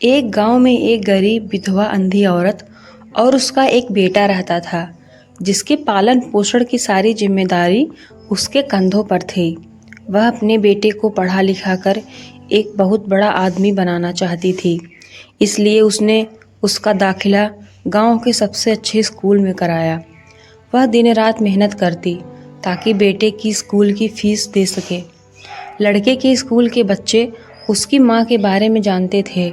एक गांव में एक गरीब विधवा अंधी औरत और उसका एक बेटा रहता था, जिसके पालन पोषण की सारी जिम्मेदारी उसके कंधों पर थी। वह अपने बेटे को पढ़ा लिखा कर एक बहुत बड़ा आदमी बनाना चाहती थी, इसलिए उसने उसका दाखिला गांव के सबसे अच्छे स्कूल में कराया। वह दिन रात मेहनत करती ताकि बेटे की स्कूल की फीस दे सके। लड़के के स्कूल के बच्चे उसकी माँ के बारे में जानते थे।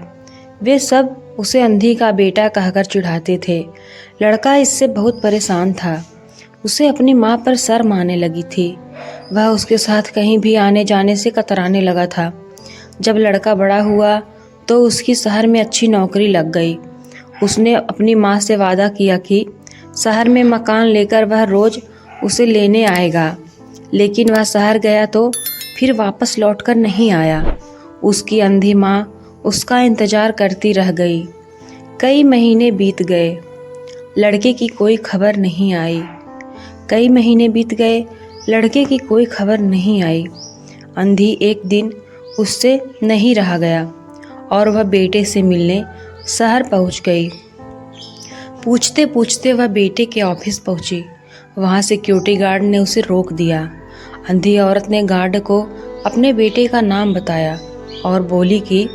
वे सब उसे अंधी का बेटा कहकर चिढ़ाते थे। लड़का इससे बहुत परेशान था। उसे अपनी माँ पर शर्म आने लगी थी। वह उसके साथ कहीं भी आने जाने से कतराने लगा था। जब लड़का बड़ा हुआ तो उसकी शहर में अच्छी नौकरी लग गई। उसने अपनी माँ से वादा किया कि शहर में मकान लेकर वह रोज़ उसे लेने आएगा, लेकिन वह शहर गया तो फिर वापस लौटकर नहीं आया। उसकी अंधी माँ उसका इंतज़ार करती रह गई। कई महीने बीत गए, लड़के की कोई खबर नहीं आई। कई महीने बीत गए, लड़के की कोई खबर नहीं आई। अंधी एक दिन उससे नहीं रहा गया और वह बेटे से मिलने शहर पहुंच गई। पूछते पूछते वह बेटे के ऑफिस पहुंची। वहां सिक्योरिटी गार्ड ने उसे रोक दिया। अंधी औरत ने गार्ड को अपने बेटे का नाम बताया और बोली कि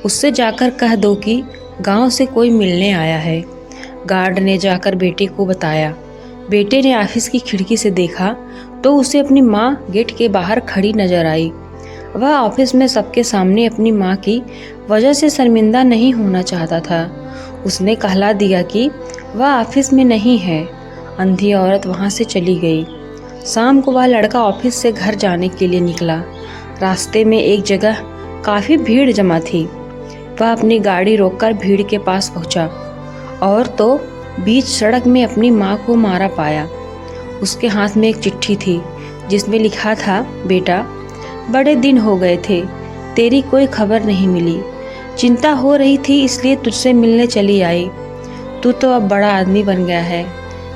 उससे जाकर कह दो कि गांव से कोई मिलने आया है। गार्ड ने जाकर बेटे को बताया। बेटे ने ऑफिस की खिड़की से देखा तो उसे अपनी माँ गेट के बाहर खड़ी नजर आई। वह ऑफिस में सबके सामने अपनी माँ की वजह से शर्मिंदा नहीं होना चाहता था। उसने कहला दिया कि वह ऑफिस में नहीं है। अंधी औरत वहाँ से चली गई। शाम को वह लड़का ऑफिस से घर जाने के लिए निकला। रास्ते में एक जगह काफ़ी भीड़ जमा थी। वह अपनी गाड़ी रोककर भीड़ के पास पहुंचा और तो बीच सड़क में अपनी माँ को मारा पाया। उसके हाथ में एक चिट्ठी थी जिसमें लिखा था, बेटा, बड़े दिन हो गए थे, तेरी कोई खबर नहीं मिली। चिंता हो रही थी इसलिए तुझसे मिलने चली आई। तू तो अब बड़ा आदमी बन गया है।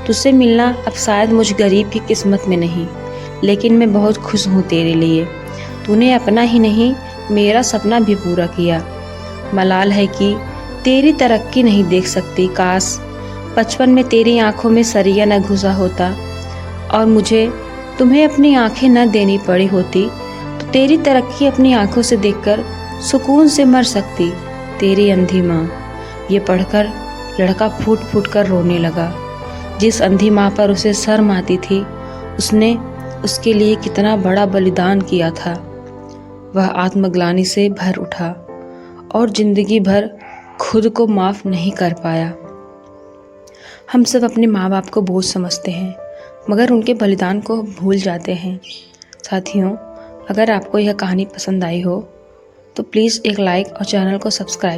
तुझसे मिलना अब शायद मुझ गरीब की किस्मत में नहीं, लेकिन मैं बहुत खुश हूँ तेरे लिए। तूने अपना ही नहीं मेरा सपना भी पूरा किया। मलाल है कि तेरी तरक्की नहीं देख सकती। काश बचपन में तेरी आंखों में सरिया न घुसा होता और मुझे तुम्हें अपनी आंखें न देनी पड़ी होती, तो तेरी तरक्की अपनी आंखों से देखकर सुकून से मर सकती। तेरी अंधी माँ। ये पढ़कर लड़का फूट फूट कर रोने लगा। जिस अंधी माँ पर उसे शर्म आती थी, उसने उसके लिए कितना बड़ा बलिदान किया था। वह आत्मग्लानि से भर उठा और जिंदगी भर खुद को माफ़ नहीं कर पाया। हम सब अपने माँ बाप को बोझ समझते हैं, मगर उनके बलिदान को भूल जाते हैं। साथियों, अगर आपको यह कहानी पसंद आई हो तो प्लीज़ एक लाइक और चैनल को सब्सक्राइब